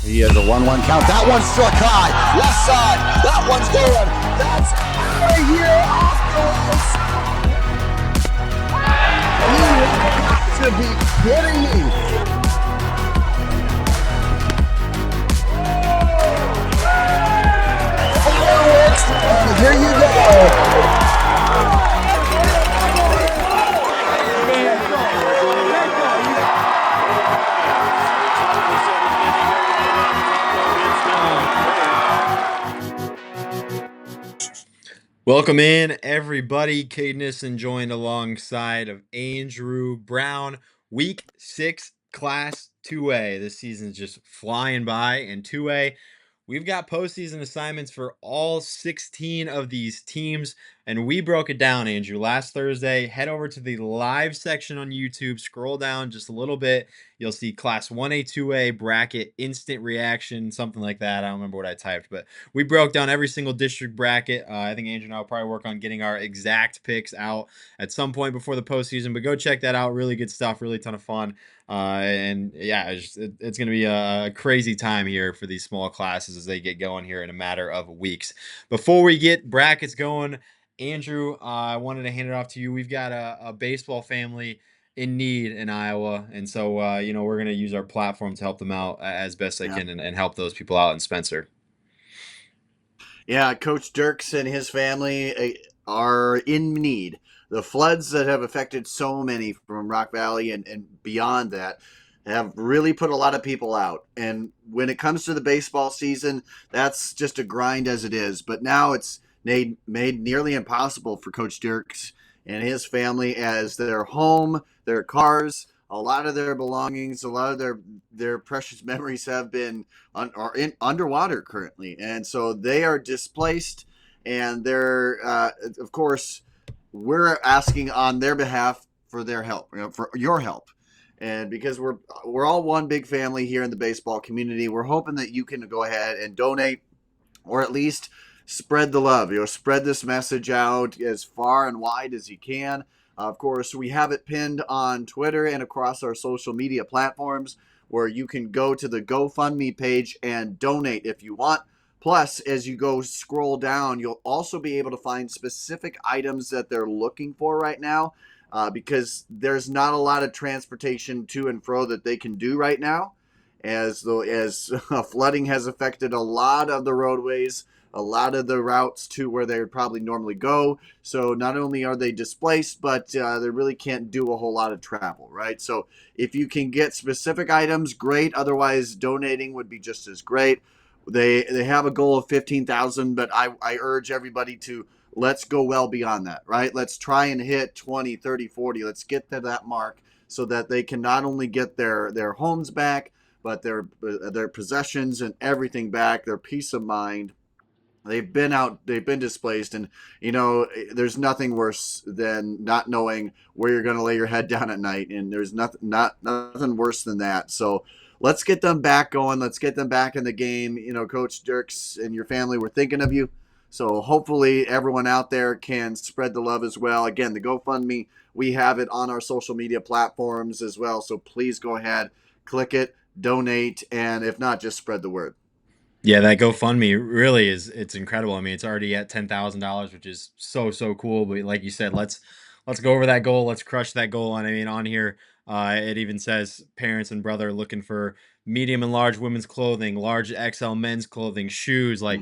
He has a 1-1 count. That one's struck high. Left side. That one's going. That's out of here off the line. You have to be kidding me. Fireworks. Here you go. Welcome in, everybody. Cadenison joined alongside of Andrew Brown. Week 6, Class 2A. This season's just flying by. And 2A, we've got postseason assignments for all 16 of these teams. And we broke it down, Andrew, last Thursday. Head over to the live section on YouTube. Scroll down just a little bit. You'll see Class 1A, 2A, bracket, instant reaction, something like that. I don't remember what I typed, but we broke down every single district bracket. I think Andrew and I will probably work on getting our exact picks out at some point before the postseason, but go check that out. Really good stuff, really ton of fun. And yeah, it's going to be a crazy time here for these small classes as they get going here in a matter of weeks. Before we get brackets going, Andrew, I wanted to hand it off to you. We've got a baseball family in need in Iowa, and so we're going to use our platform to help them out as best I can and help those people out in Spencer. Yeah, Coach Dirks and his family are in need. The floods that have affected so many from Rock Valley and beyond that have really put a lot of people out. And when it comes to the baseball season, that's just a grind as it is. But now it's made nearly impossible for Coach Dirks and his family, as their home, their cars, a lot of their belongings, a lot of their precious memories have been underwater currently. And so they are displaced, and they're, of course, we're asking on their behalf for their help, for your help. And because we're all one big family here in the baseball community, we're hoping that you can go ahead and donate, or at least spread the love. Spread this message out as far and wide as you can. Of course, we have it pinned on Twitter and across our social media platforms, where you can go to the GoFundMe page and donate if you want. Plus, as you go scroll down, you'll also be able to find specific items that they're looking for right now, because there's not a lot of transportation to and fro that they can do right now, as flooding has affected a lot of the roadways, a lot of the routes to where they would probably normally go. So not only are they displaced, but they really can't do a whole lot of travel, right? So if you can get specific items, great. Otherwise, donating would be just as great. They have a goal of 15,000, but I urge everybody to let's go well beyond that, right? Let's try and hit 20, 30, 40. Let's get to that mark so that they can not only get their homes back, but their possessions and everything back, their peace of mind. They've been displaced, and there's nothing worse than not knowing where you're going to lay your head down at night, and there's nothing worse than that. So let's get them back going. Let's get them back in the game. Coach Dirks and your family, we're thinking of you. So hopefully everyone out there can spread the love as well. Again, the GoFundMe, we have it on our social media platforms as well. So please go ahead, click it, donate, and if not, just spread the word. Yeah, that GoFundMe really it's incredible. I mean, it's already at $10,000, which is so cool. But like you said, let's go over that goal. Let's crush that goal. And I mean, on here, it even says parents and brother are looking for medium and large women's clothing, large XL men's clothing, shoes, like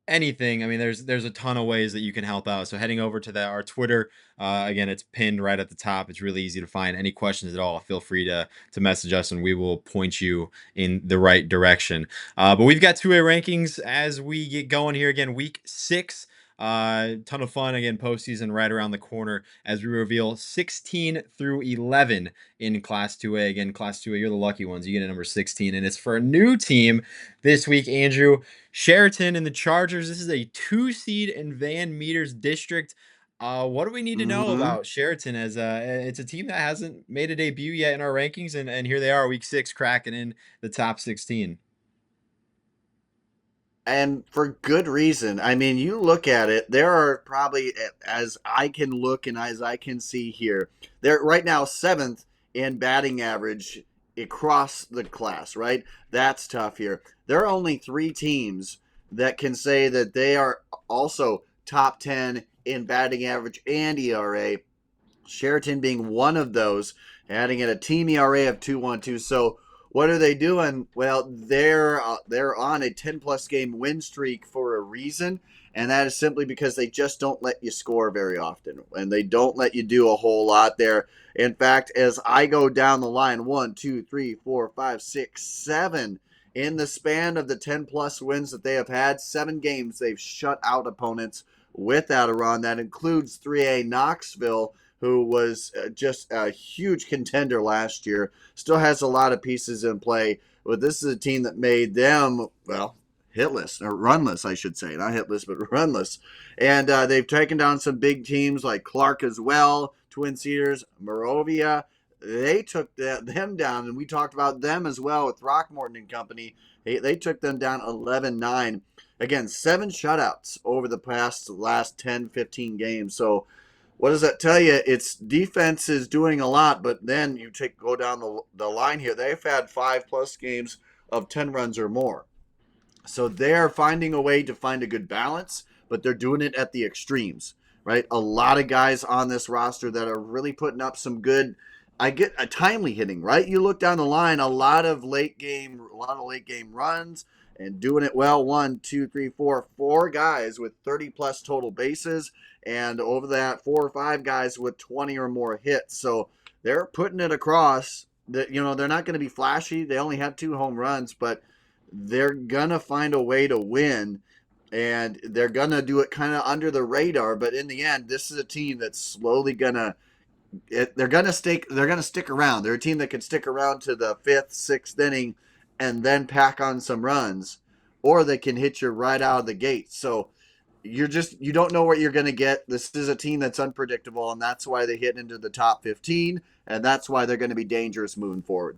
anything. I mean, there's a ton of ways that you can help out. So heading over to our Twitter, again, it's pinned right at the top. It's really easy to find. Any questions at all, feel free to message us and we will point you in the right direction. But we've got 2A rankings as we get going here. Again, week 6. Ton of fun. Again, postseason right around the corner as we reveal 16 through 11 in Class 2A. Again, Class 2A, you're the lucky ones. You get a number 16, and it's for a new team this week, Andrew. Sheraton and the Chargers. This is a 2-seed in Van Meters District. What do we need to know about Sheraton? As it's a team that hasn't made a debut yet in our rankings, and here they are, week 6, cracking in the top 16. And for good reason. I mean, you look at it, there are probably, as I can look and as I can see here, they're right now 7th in batting average across the class, right? That's tough here. There are only 3 teams that can say that they are also top 10 in batting average and ERA. Sheraton being one of those, adding in a team ERA of 2.12. So what are they doing? Well, they're on a 10-plus game win streak for a reason, and that is simply because they just don't let you score very often, and they don't let you do a whole lot there. In fact, as I go down the line, 1, 2, 3, 4, 5, 6, 7. In the span of the 10-plus wins that they have had, 7 games they've shut out opponents without a run. That includes 3A Knoxville, who was just a huge contender last year, still has a lot of pieces in play. But this is a team that made them, well, hitless, or runless, I should say. Not hitless, but runless. And they've taken down some big teams like Clark as well, Twin Cedars, Moravia. They took them down, and we talked about them as well with Throckmorton and company. They took them down 11-9. Again, 7 shutouts over the last 10, 15 games. So what does that tell you? Its defense is doing a lot, but then you go down the line here. They've had 5-plus games of 10 runs or more. So they're finding a way to find a good balance, but they're doing it at the extremes, right? A lot of guys on this roster that are really putting up some good, I get a timely hitting, right? You look down the line, a lot of late game runs and doing it well. 1, 2, 3, 4 guys with 30-plus total bases, and over that 4 or 5 guys with 20 or more hits. So they're putting it across. That they're not going to be flashy. They only have 2 home runs, but they're gonna find a way to win, and they're gonna do it kind of under the radar. But in the end, this is a team that's slowly they're gonna stick around. They're a team that can stick around to the 5th, 6th inning and then pack on some runs, or they can hit you right out of the gate. So you don't know what you're going to get. This is a team that's unpredictable, and that's why they hit into the top 15, and that's why they're going to be dangerous moving forward.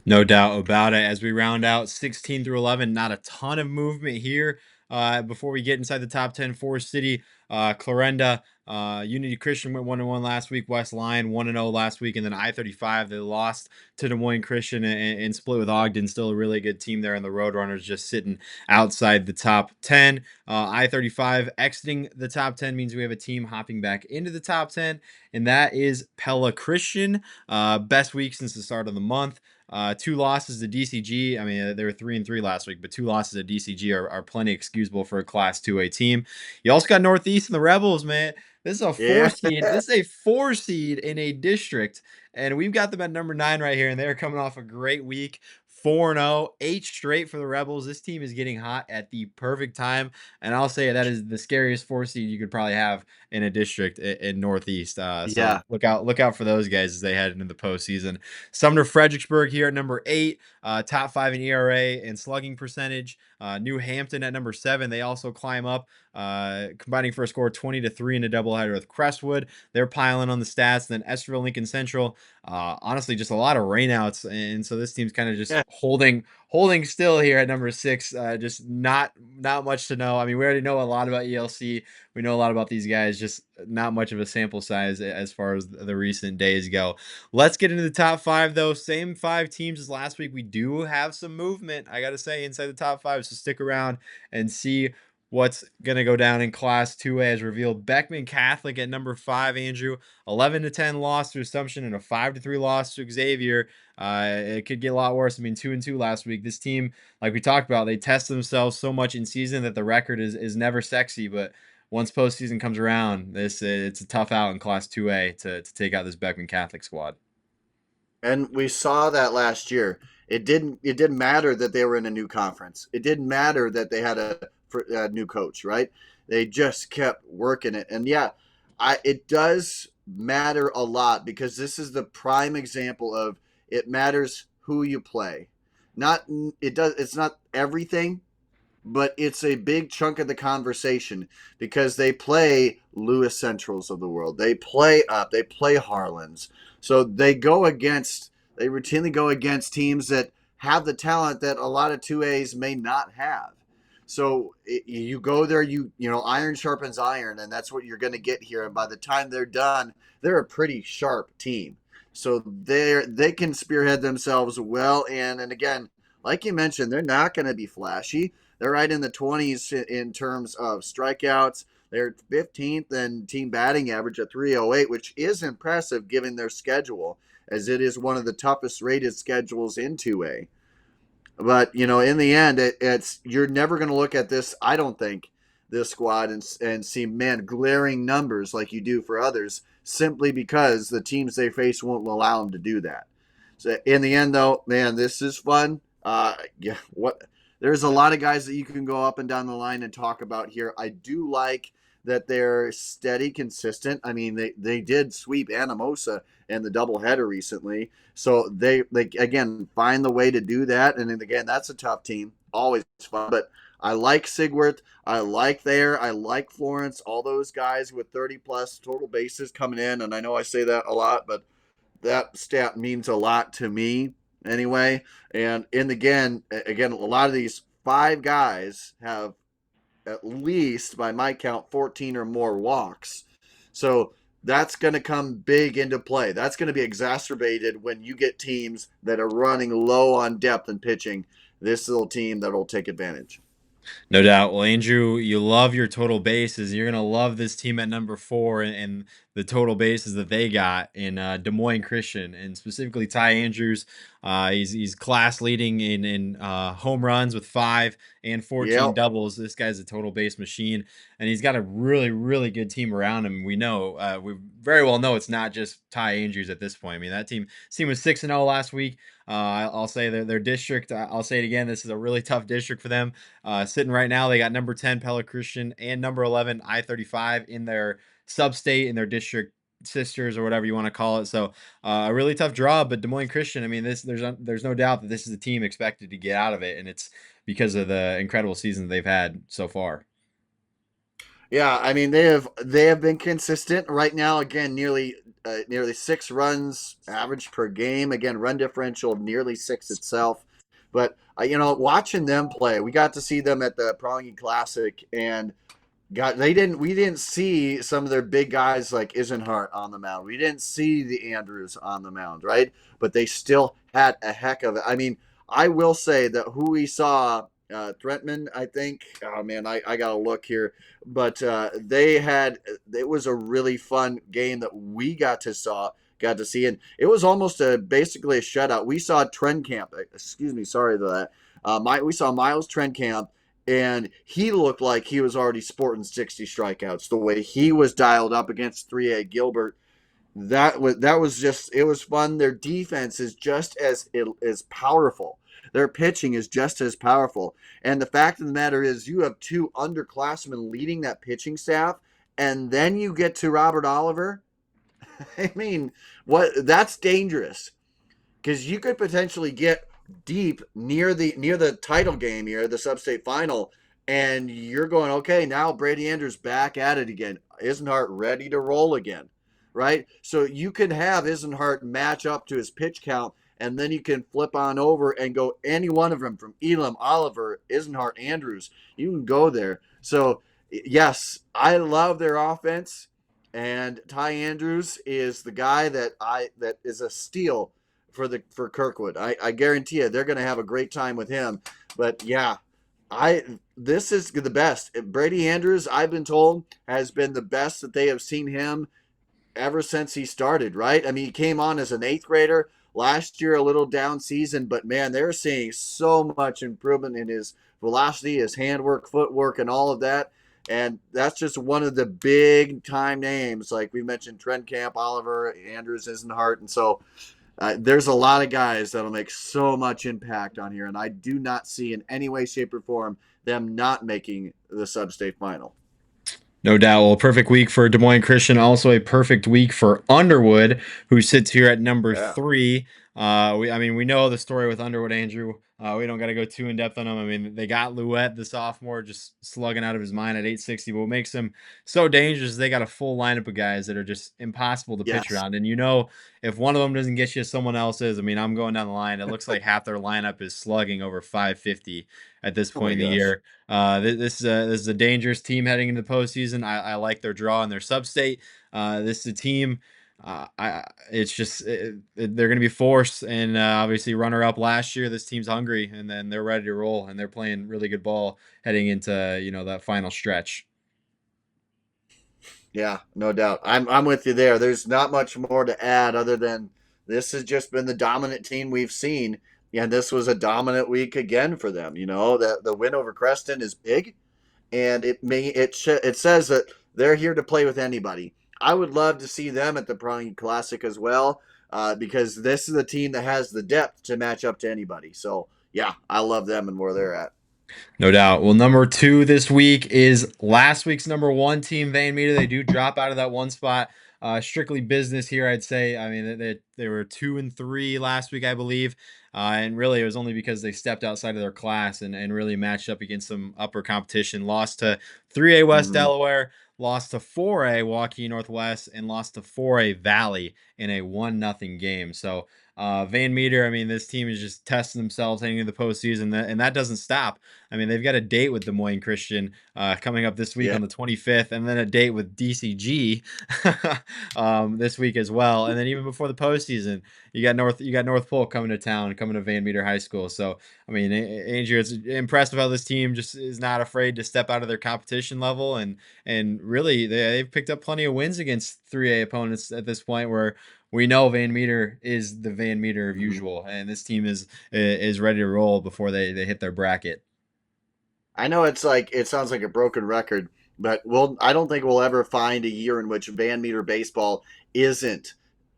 No doubt about it. As we round out 16 through 11, not a ton of movement here. Before we get inside the top 10, Forest City, Clarenda, Unity Christian went 1-1 last week. West Line 1-0 last week, and then I-35 they lost to Des Moines Christian and split with Ogden. Still a really good team there, and the Roadrunners just sitting outside the top 10. I-35 exiting the top 10 means we have a team hopping back into the top 10, and that is Pella Christian. Best week since the start of the month. 2 losses to DCG. I mean, they were 3-3 last week, but 2 losses to DCG are plenty excusable for a Class 2A team. You also got Northeast and the Rebels, man. This is a 4 seed. This is a 4 seed in a district, and we've got them at number 9 right here, and they're coming off a great week. 4-0, 8 straight for the Rebels. This team is getting hot at the perfect time, and I'll say that is the scariest 4 seed you could probably have in a district in Northeast. So look out for those guys as they head into the postseason. Sumner Fredericksburg here at number 8, top 5 in ERA and slugging percentage. New Hampton at number 7. They also climb up, combining for a score 20-3 in a doubleheader with Crestwood. They're piling on the stats. Then Esterville, Lincoln Central. Honestly, just a lot of rainouts, and so this team's kind of just holding still here at number 6. Just not much to know. I mean, we already know a lot about ELC. We know a lot about these guys. Just not much of a sample size as far as the recent days go. Let's get into the top 5, though. Same 5 teams as last week. We do have some movement, I got to say, inside the top 5. So stick around and see what's going to go down in Class 2A as revealed. Beckman Catholic at number 5, Andrew. 11-10 loss to Assumption and a 5-3 loss to Xavier. It could get a lot worse. I mean, 2-2 last week. This team, like we talked about, they test themselves so much in season that the record is never sexy, but once postseason comes around, it's a tough out in Class 2A to take out this Beckman Catholic squad. And we saw that last year. It didn't matter that they were in a new conference. It didn't matter that they had a new coach, right? They just kept working it. And it does matter a lot, because this is the prime example of it matters who you play. It's not everything, but it's a big chunk of the conversation, because they play Lewis Centrals of the world. They play Harlans. So they routinely go against teams that have the talent that a lot of 2As may not have. So you go there, iron sharpens iron, and that's what you're going to get here. And by the time they're done, they're a pretty sharp team. So they can spearhead themselves well in. And again, like you mentioned, they're not going to be flashy. They're right in the 20s in terms of strikeouts. They're 15th in team batting average at 308, which is impressive given their schedule, as it is one of the toughest rated schedules in 2A. But in the end, it's you're never going to look at this. I don't think this squad and see glaring numbers like you do for others simply because the teams they face won't allow them to do that. So in the end, though, man, this is fun. Yeah, what there's a lot of guys that you can go up and down the line and talk about here. I do like that they're steady, consistent. I mean, they did sweep Anamosa in the doubleheader recently. So they again find the way to do that, and then again that's a tough team, always fun. But I like Sigworth, I like Florence, all those guys with 30 plus total bases coming in, and I know I say that a lot, but that stat means a lot to me anyway. And again, a lot of these five guys have at least, by my count, 14 or more walks. So that's going to come big into play. That's going to be exacerbated when you get teams that are running low on depth and pitching. This little team that will take advantage. No doubt. Well, Andrew, you love your total bases. You're gonna love this team at number 4 and the total bases that they got in Des Moines Christian, and specifically Ty Andrews. He's class leading in home runs with 5 and 14 Yep. doubles. This guy's a total base machine, and he's got a really good team around him. We very well know it's not just Ty Andrews at this point. I mean, that team was 6-0 last week. I'll say their district. I'll say it again. This is a really tough district for them. Sitting right now, they got number 10 Pella Christian and number 11 I-35 in their sub-state, in their district sisters or whatever you want to call it. So a really tough draw, but Des Moines Christian. I mean, there's no doubt that this is the team expected to get out of it, and it's because of the incredible season they've had so far. Yeah, I mean they have been consistent right now. Again, nearly 6 runs average per game. Again, run differential nearly 6 itself. But watching them play, we got to see them at the Pronging Classic, and we didn't see some of their big guys like Isenhart on the mound. We didn't see the Andrews on the mound, right? But they still had a heck of it. I mean, I will say that who we saw, Threatman, I think. Oh man, I gotta look here. But it was a really fun game that we got to see, and it was almost basically a shutout. We saw Trenkamp. Excuse me, sorry for that. We saw Miles Trenkamp, and he looked like he was already sporting 60 strikeouts. The way he was dialed up against 3A Gilbert, that was just, it was fun. Their defense is just as powerful. Their pitching is just as powerful. And the fact of the matter is, you have 2 underclassmen leading that pitching staff, and then you get to Robert Oliver. I mean, that's dangerous, because you could potentially get deep near the title game here, the sub-state final, and you're going, okay, now Brady Andrews back at it again. Isenhart ready to roll again, right? So you can have Isenhart match up to his pitch count, and then you can flip on over and go any one of them from Elam, Oliver, Isenhart, Andrews. You can go there. So yes, I love their offense, and Ty Andrews is the guy that is a steal for Kirkwood. I guarantee you they're going to have a great time with him. But yeah, this is the best. Brady Andrews, I've been told, has been the best that they have seen him ever since he started, right? I mean, he came on as an 8th grader last year, a little down season, but man, they're seeing so much improvement in his velocity, his handwork, footwork, and all of that. And that's just one of the big time names, like we mentioned, Trenkamp, Oliver, Andrews, Isenhart, and so there's a lot of guys that'll make so much impact on here, and I do not see in any way, shape, or form them not making the sub-state final. No doubt. Well, perfect week for Des Moines Christian. Also a perfect week for Underwood, who sits here at number Yeah. 3. We know the story with Underwood, Andrew. We don't got to go too in depth on them. I mean, they got Louette, the sophomore, just slugging out of his mind at 860. But what makes them so dangerous is they got a full lineup of guys that are just impossible to pitch Yes. around. And if one of them doesn't get you, someone else is. I mean, I'm going down the line. It looks like half their lineup is slugging over 550 at this Oh my point in the gosh. year. This is a dangerous team heading into the postseason. I like their draw and their sub-state. This is a team. It's just they're going to be forced, and obviously runner up last year. This team's hungry, and then they're ready to roll, and they're playing really good ball heading into that final stretch. Yeah, no doubt. I'm with you there. There's not much more to add other than this has just been the dominant team we've seen, and this was a dominant week again for them. The win over Creston is big, and it says that they're here to play with anybody. I would love to see them at the Prong Classic as well, because this is a team that has the depth to match up to anybody. So yeah, I love them and where they're at. No doubt. Well, number 2 this week is last week's number 1 team, Van Meter. They do drop out of that one spot. Strictly business here, I'd say. I mean, they were 2-3 last week, I believe. And really, it was only because they stepped outside of their class and really matched up against some upper competition. Lost to 3A West Mm-hmm. Delaware, lost to 4A Waukee Northwest, and lost to 4A Valley in a 1-0 game. So, Van Meter, I mean, this team is just testing themselves heading into the postseason, and that doesn't stop. I mean, they've got a date with the Moines Christian coming up this week Yeah. on the 25th, and then a date with DCG this week as well. And then even before the postseason, you got North Polk coming to town, coming to Van Meter High School. So I mean, Andrew, it's impressive how this team just is not afraid to step out of their competition level, and really they've picked up plenty of wins against 3A opponents at this point where. We know Van Meter is the Van Meter of Mm-hmm. usual, and this team is ready to roll before they hit their bracket. I know it sounds like a broken record, but I don't think we'll ever find a year in which Van Meter baseball isn't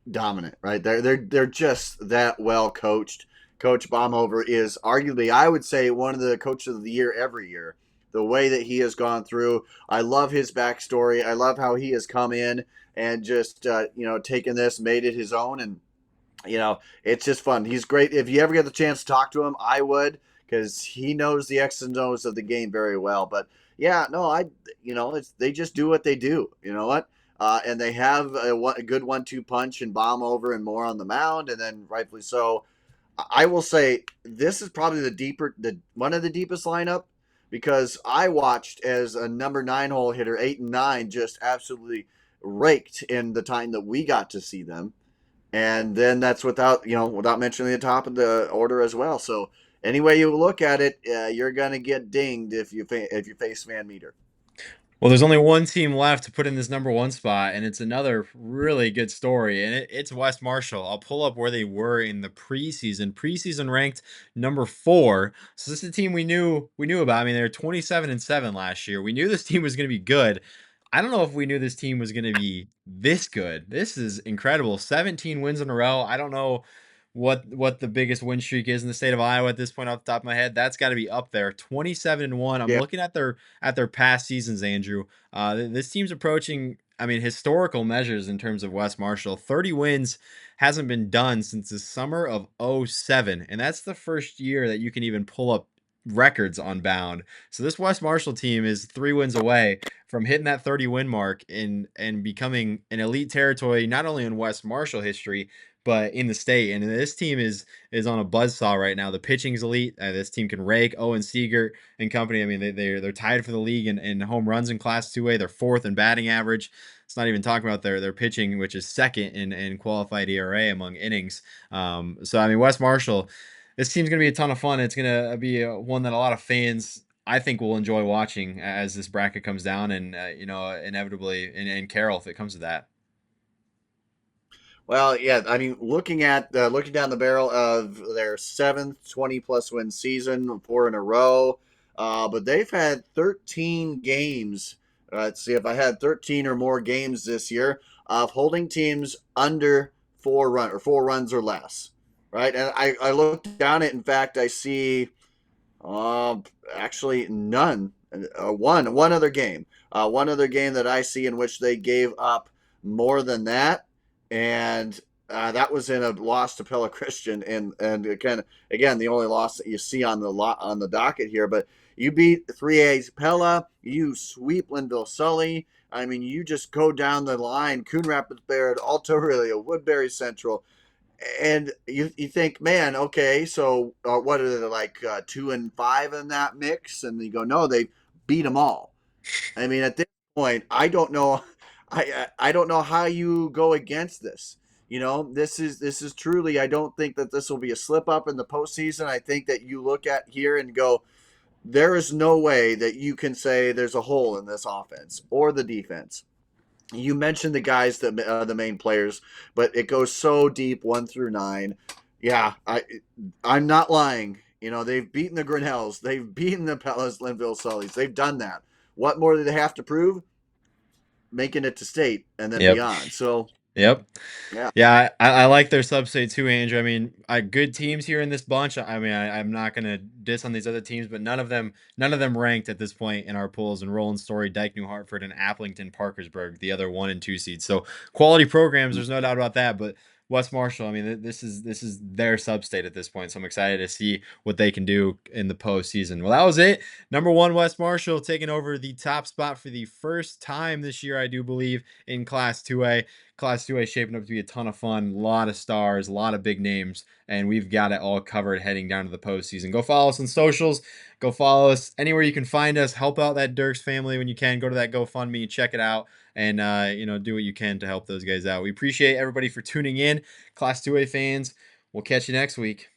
dominant, right? They're just that well coached. Coach Baumhover is arguably, I would say, one of the coaches of the year every year. The way that he has gone through, I love his backstory. I love how he has come in and just taken this, made it his own, and it's just fun. He's great. If you ever get the chance to talk to him, I would, because he knows the X's and O's of the game very well. But yeah, no, they just do what they do. You know what? And they have a good 1-2 punch and bomb over and more on the mound, and then rightfully so. I will say this is probably the one of the deepest lineup, because I watched as a number 9 hole hitter, 8 and 9, just absolutely raked in the time that we got to see them. And then that's without mentioning the top of the order as well. So any way you look at it, you're gonna get dinged if you face Van Meter. Well, there's only one team left to put in this number 1 spot, and it's another really good story, and it's West Marshall. I'll pull up where they were in the preseason. Preseason ranked number 4. So this is a team we knew about. I mean, they were 27-7 last year. We knew this team was going to be good. I don't know if we knew this team was going to be this good. This is incredible. 17 wins in a row. I don't know what the biggest win streak is in the state of Iowa at this point off the top of my head. That's got to be up there. 27-1. I'm Yeah, looking at their past seasons, Andrew. This team's approaching, I mean, historical measures in terms of West Marshall. 30 wins hasn't been done since the summer of '07, and that's the first year that you can even pull up records on Bound. So this West Marshall team is 3 wins away from hitting that 30 win mark and becoming an elite territory, not only in West Marshall history, but in the state. And this team is on a buzzsaw right now. The pitching's elite. This team can rake. Owen Seegert and company. I mean, they're tied for the league in home runs in Class 2A. They're 4th in batting average. It's not even talking about their pitching, which is 2nd in qualified ERA among innings. So I mean, West Marshall, this team's gonna be a ton of fun. It's gonna be one that a lot of fans, I think, will enjoy watching as this bracket comes down, and inevitably in Carroll if it comes to that. well, yeah. I mean, looking down the barrel of their 7th 20+ win season, 4 in a row, but they've had 13 games. Let's see, if I had 13 or more games this year of holding teams under 4 runs or less, right? And I looked down it. In fact, I see actually none. One other game. One other game that I see in which they gave up more than that, and that was in a loss to Pella Christian, and again the only loss that you see on the docket here. But you beat 3A's Pella, you sweep Linville Sully. I mean, you just go down the line: Coon Rapids Baird, Alto Aurelia, Woodbury Central, and you think, man, okay, so what are they, like 2-5 in that mix? And you go, no, they beat them all. I mean, at this point, I don't know. I don't know how you go against this. This is truly. I don't think that this will be a slip up in the postseason. I think that you look at here and go, there is no way that you can say there's a hole in this offense or the defense. You mentioned the guys, the main players, but it goes so deep, 1 through 9. Yeah, I'm not lying. They've beaten the Grinnells, they've beaten the Palace Linville Sullies, they've done that. What more do they have to prove? Making it to state and then Yep. beyond. So Yep. yeah. Yeah, I like their sub-state too, Andrew. I mean, good teams here in this bunch. I mean, I'm not gonna diss on these other teams, but none of them ranked at this point in our polls. And Roland Story, Dyke, New Hartford, and Applington, Parkersburg, the other 1 and 2 seeds. So quality programs. There's no doubt about that. But West Marshall, I mean, this is their sub-state at this point. So I'm excited to see what they can do in the postseason. Well, that was it. Number 1, West Marshall taking over the top spot for the first time this year, I do believe, in Class 2A. Class 2A shaping up to be a ton of fun, a lot of stars, a lot of big names, and we've got it all covered heading down to the postseason. Go follow us on socials. Go follow us anywhere you can find us. Help out that Dirks family when you can. Go to that GoFundMe, check it out, and do what you can to help those guys out. We appreciate everybody for tuning in. Class 2A fans, we'll catch you next week.